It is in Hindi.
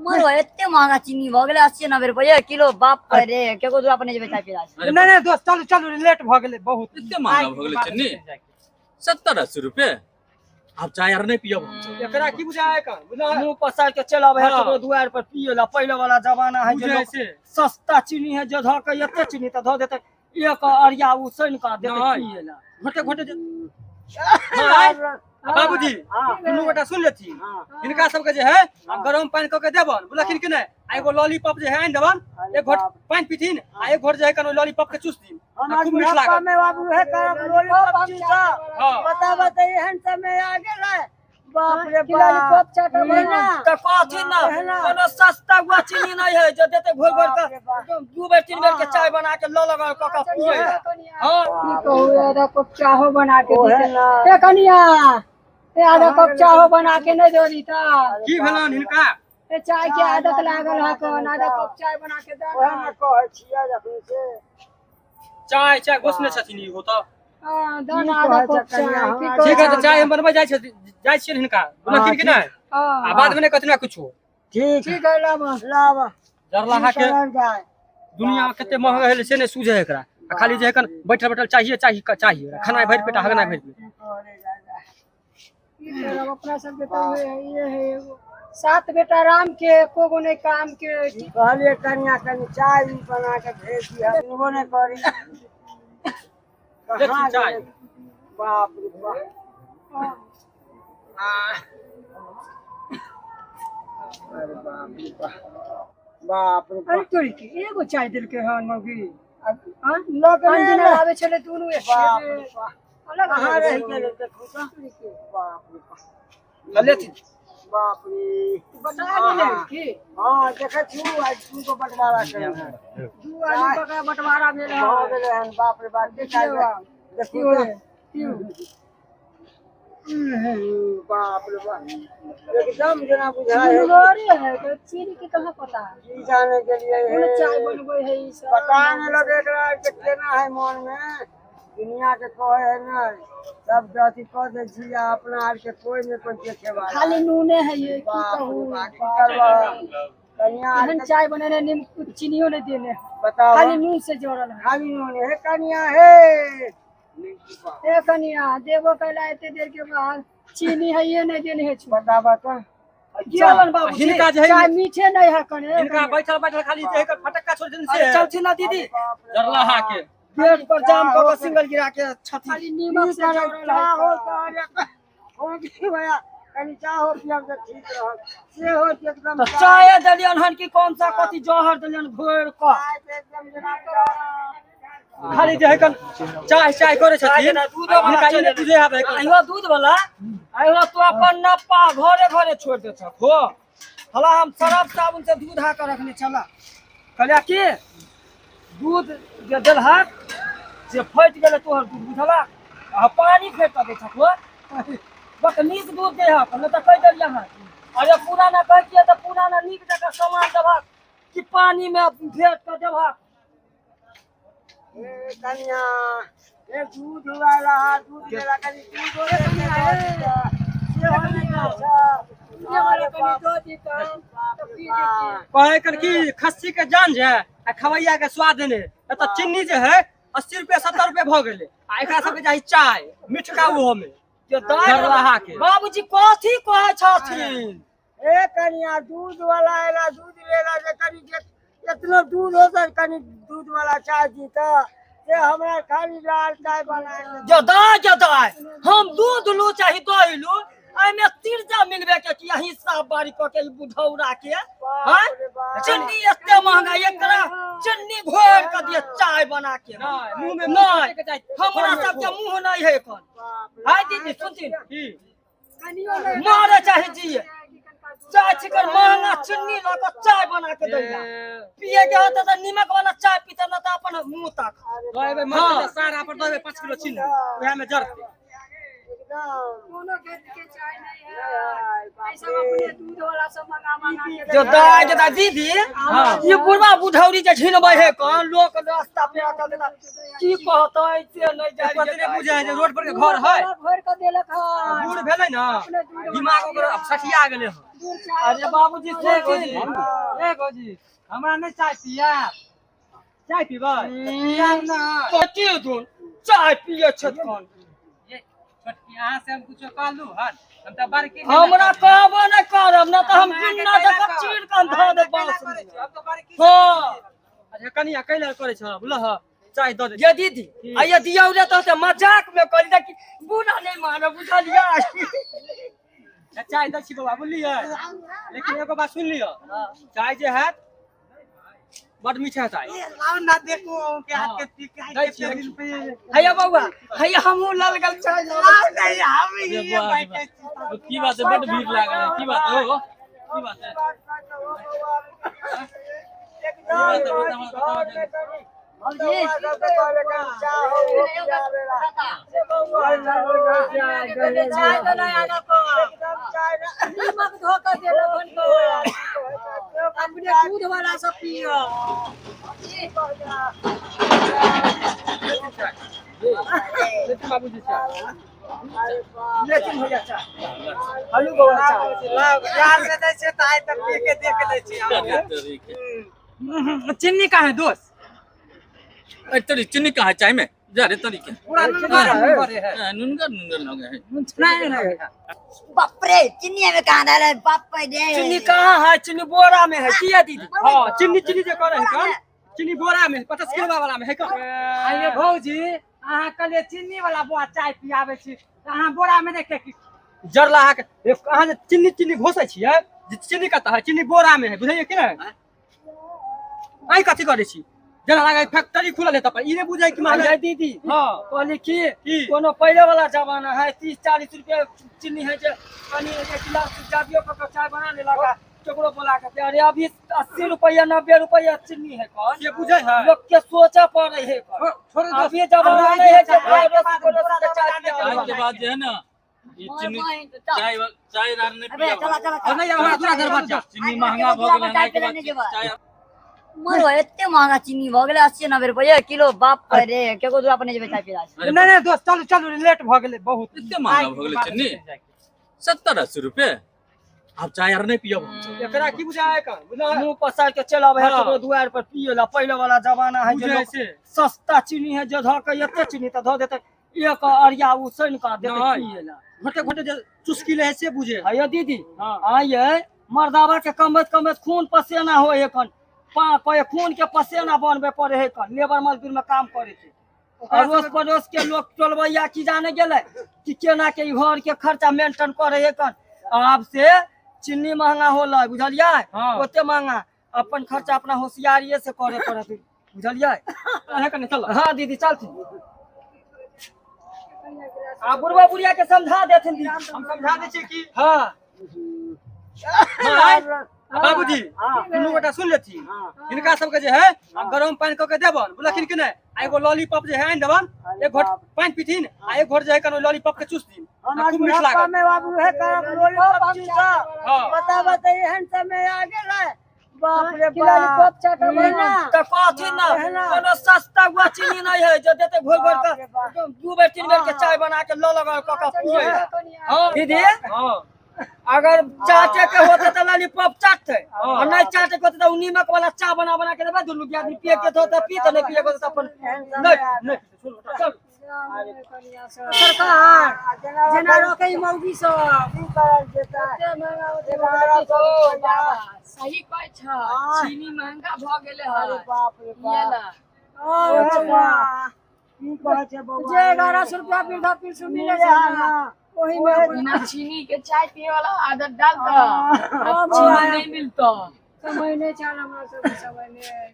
मरो एते महंगा चीनी भ गेले 80-90 रुपया किलो बाप रे केको दूर अपने जेबे चाय पिला नहीं दोस्त चलो चलो लेट भ गेले बहुत इतने महंगा भ गेले चीनी 70-80 रुपए अब चाय यार नहीं पियो एकरा की बुझाए का मुंह पसार के चला है तो दुआर पर पिएला पहले वाला जमाना है जे सस्ता चीनी है जो ध के एते चीनी त ध देते एक अरिया उसन का देते पिएला घोटे घोटे बाबूजी दुनू गोटा सुन लेती इनका सबके जे है गरम पानी क के देबन बोलखिन कि नहीं आ एगो लॉलीपॉप जे है आइन देबन एक घोट पानी पीथिन आ एक घोट जे है कनो लॉलीपॉप के चूस दिन खूब मीठ लागत में बाबू है करब लॉलीपॉप चूसा बता बताइए हन समय आ गेलै बाप रे लॉलीपॉप चाटबे ना त कथि ना कोनो सस्ता गुआ चीनी नहीं है जो देते घोर घोर के दू बेर तीन बेर के चाय बना के ल लगा क पिए हां की कहू आधा कप चाहो बना के दे ए कनिया ए आधा कप चाहो बना के नहीं दोरी ता की भेलन हिनका ए चाय के आदत लागल है कोन आधा कप चाय बना के दे ओहे कहै छियै जखन से चाय चाय गोसने छथिन ई हो त हां दाना आधा कप चाय ठीक है तो चाय हम बनबे जाय छियै हिनका बोलखिन कि नहीं आ बाद में नहीं कतना कुछ ठीक है लावा जरलाहा के दुनिया में केते महंगा है से नहीं सूझे एकरा खाली जे कन बैठल बैठल चाहिए चाहिए खाना भर पेट हगना भर पेट अपना सब के तो ये है एगो सात बेटा राम के एको गो नहीं काम के कहलिए कन्या कनी चाय बना के भेज दिया वो नहीं करी देखी चाय बाप रे बाप अरे बाप रे बाप रे अरे तोरी के एगो चाय दिल के हन मौगी हां लोग अंजना आवे चले दोनों एक अलग कहां रह गेले देखो त बाप रे बाप लेती बाप रे बता दे की हां देखे छु आज तू को बंटवारा कर दू आदमी का बंटवारा भेल हो गेले हन बाप रे बाप देखा देखियो बाप रे बाप एकदम जना बुझाए है चीनी की कहां पता है जाने के लिए चाय बनबे है ई सब पता नहीं लगे एकरा के केना है मन में दुनिया के कहे है ना सब जाति कह दे छी अपना आर के कोई नहीं कोई देखे वाला खाली नूने है ये की कहूं कन्या हन चाय बनेने नीम चीनियो नहीं देने बताओ खाली नून से जोड़ल है खाली नून है कन्या है ए कन्या देबो कैला एते देर के बाद चीनी है ये नहीं देने है बतावा तो जीवन बाबू हिनका जे चाय मीठे नहीं है कने हिनका बैठल बैठल खाली जे है फटक्का छोड़ दिन से चल छी ना दीदी जरलाहा के पेट पर जाम क सिंगल गिरा के छथी खाली नीमक से जोड़ल है हो की भैया कनी चाय हो पियब त ठीक रहत से हो एकदम चाय दलियन हन की कौन सा कथि जहर दलियन घोर क एकदम जना खाली जे है कन चाय करे छथिन हिनका ई बुझे आबे आइयो दूध वाला आइयो तो अपन नप्पा घरे घरे छोड़ दे छ हो हला हम सरफ साबुन से दूध हा कर रखने चला कहलिया की दूध जे देलहा से फट गेले तोहर दूध बुझला आ पानी फेट दे छ हो बकनीक दूध दे हा न त कह देलिया हां अरे पुराना कह के त पुराना नीक जका सामान देबा कि पानी में फेट के देबा ए कन्या ए दूध वाला दूध मेरा कनी दूध हो से होने का ये वाला कनी दो दी तो पी देखिए कहे कर की खस्सी के जान जे आ खवैया के स्वाद ने त चीनी जे है 80 रुपया 70 रुपया भ गेले आ एकरा सब के चाही चाय मिठका वो में जो दारलाहा के बाबूजी कथि कहै छथिन ए कन्या दूध वाला एला दूध लेला जे कनी इतना दूध हो त कनी दूध वाला चाय दी त ये हमरा खाली लाल चाय बनाए जदा हम दूध लू चाहि दही लू आई में तिरजा मिलबे के कि हिस्सा बारी क के बुढ़ौरा के हां चन्नी एते महंगा एकरा चन्नी घोर के दिए चाय बना के मुंह में नहीं हमरा सब के मुंह नहीं है एखन हाय दीदी सुनती की मारे चाहे जी चाय छिकर महंगा चन्नी ला के चाय बना के दैला पिए के होता त नमक वाला चाय पीते न त अपन मुंह तक देबे मत सारा पर देबे 5 किलो चीनी ओहा में जर कोनो खेत के चाय नहीं है ऐसा अपने दूध वाला सब मंगा के जो दादा दीदी ये बुढ़वा बुढ़ौरी जे झिनबै है कौन लोग रास्ता पे आकर देता की कहता है से नहीं जाय पतरे बुझे है जे रोड पर के घर है घर का देलक है बूढ़ भेलै ना दिमाग ओकर सठिया गेलै ह अरे बाबूजी से ए गोजी हमरा नहीं चाय पिया चाय पीबै पिया ना कति दून चाय पिए छथन ये छोटकी अहाँ से हम कुछो कहलू हन हम त बारकी हमरा कहबो न करब न त हम किन्ना तक चीर कान ध दे बास हम त बारकी हां अच्छा कनिया कैला करे छ बुझल ह चाय द दे ये दीदी आइए दिया रे तो मजाक में कर दे कि बुरा नहीं मानो बुझलिया चाय द छी बाबा बुझलिए लेकिन एगो बात सुन लियो चाय जे है बड़ मीठा चाय लाओ ना देखो के हाथ के दै छी हैया बउआ हैया हमहु लाल गल चाय नहीं हम अरे ये वाह, बैठे वाह। की बात है बड़ भीड़ लागल है की बात हो की बात है चाय तो नहीं आना को नीमक धो कर देलक को अपने दूध वाला सब पियो लेकिन बाबूजी चाय लेकिन भैया चाय हलू बउआ चाय प्यार से दे से ताई तक पी के देख ले छी चिन्नी का है दोस्त अरे तेरी चीनी कहाँ है चाय में जा रे तरीके पूरा नंबर है नुनगर नुनगर लगे है नहीं नहीं बाप रे चिन्नी में कहां डाले बाप रे चीनी कहाँ है चीनी बोरा में है किया दीदी हां चिन्नी चिन्नी जे करे है कौन चिन्नी बोरा में 50 किलो वाला में है कौन आइए भौजी अहाँ कले चीनी वाला बुआ चाय पियाबे छी अहाँ बोरा में देखे कि जरला के अहाँ चिन्नी चिन्नी घोसै छियै चिन्नी कत है चिन्नी बोरा में है बुझाइए कि नहीं आई कथि करे छी जना लागे फैक्ट्री खुलल है त पर ई ने बुझाइ कि अरे मां दीदी हां कहली कि की? कोनो पहले वाला जमाना है 30-40 रुपया चीनी है जे कनी एक गिलास जाबियो का चाय बना ले लगा चकरो बोला के अरे अभी 80 रुपया 90 रुपया चीनी है कौन ये बुझाइ है लोग के सोचा पड़े है कौन छोड़ दो अभी जमाना नहीं है जे भाई रोटी को रोटी चाय चाय के पिया बाद जो है ना ये चीनी चाय चाय रात नहीं अबे पिया चला और नहीं हमरा दूरा दरवाजा चीनी महंगा हो गेल है के बाद चाय मरो एते महंगा चीनी भ गेले 80-90 रुपया किलो बाप रे केको दूर अपने जेबे चाय पिला अरे नहीं नहीं दोस्त चलो चलो लेट भ गेले बहुत इतने महंगा हो गेल चीनी 70-80 रुपए आप चाय यार नहीं पियो एकरा की बुझाइ का बुझा मुंह पसार के चला है हाँ। तो दुआर पर पिए ला पहले वाला जमाना है जे बुझाइ लोग से सस्ता चीनी है जो ध के एते चीनी त ध देते एक अरिया उसन का देते नहीं। पिए ला घोटे घोटे जे चुस्की ले से बुझे आइए दीदी हाँ। आइए मर्दावा के कमत कमत खून पसीना हो है कन पे खून के पसीना बनबे पड़े है कन लेबर मजदूर में काम करे थे अड़ोस पड़ोस के लोग टोलबैया की जाने गेले कि केना के घर के खर्चा मेंटेन करे है कन अब से चीनी महंगा होला बुझलिए हाँ। ओते महंगा अपन खर्चा अपना होशियारिये से करे पड़त बुझलिए अरे कने चल हाँ दीदी चलती आ बुढ़वा बुढ़िया के समझा देथिन दीदी हम समझा दे छी कि हाँ बाबूजी दुनू गोटा सुन लेती इनका सबके जे है हम गरम पानी क के देबन बुझलखिन कि नहीं आ एगो लॉलीपॉप जे है आइन देबन एक घोट पानी पीथिन आ एक घोट जे है कनो लॉलीपॉप के चूस दिन खूब मीठ लागत में बाबू है करब लॉलीपॉप चीजा हाँ। बता एहन समय आ गेलै बाप रे लॉलीपॉप चाटबै ना त कथि ना कोनो सस्ता गुआ चीनी नहीं है जो देते घोर घोर के 2 बेर 3 बेर के चाय बना के ल लगा क पिए हां दीदी हां अगर चाटे के होते तो लॉलीपॉप चाटते और नहीं चाटे के होते तो नीमक वाला चाय बना बना के देबे दुनु के आदमी पिए के तो पी तो नहीं पिए के तो अपन नहीं चल सरकार जना रोके मौगी सब की करल जेता सही कहै छ चीनी महंगा भ गेले है अरे बाप रे पिएला की कहै छै बउआ जे 1100 रुपया वृद्धा पेंशन मिले छै ना ओही में बिना चीनी के चाय पिए वाला आदत डाल दो अब चीनी नहीं मिलता समय नहीं चल हमरा सब समय में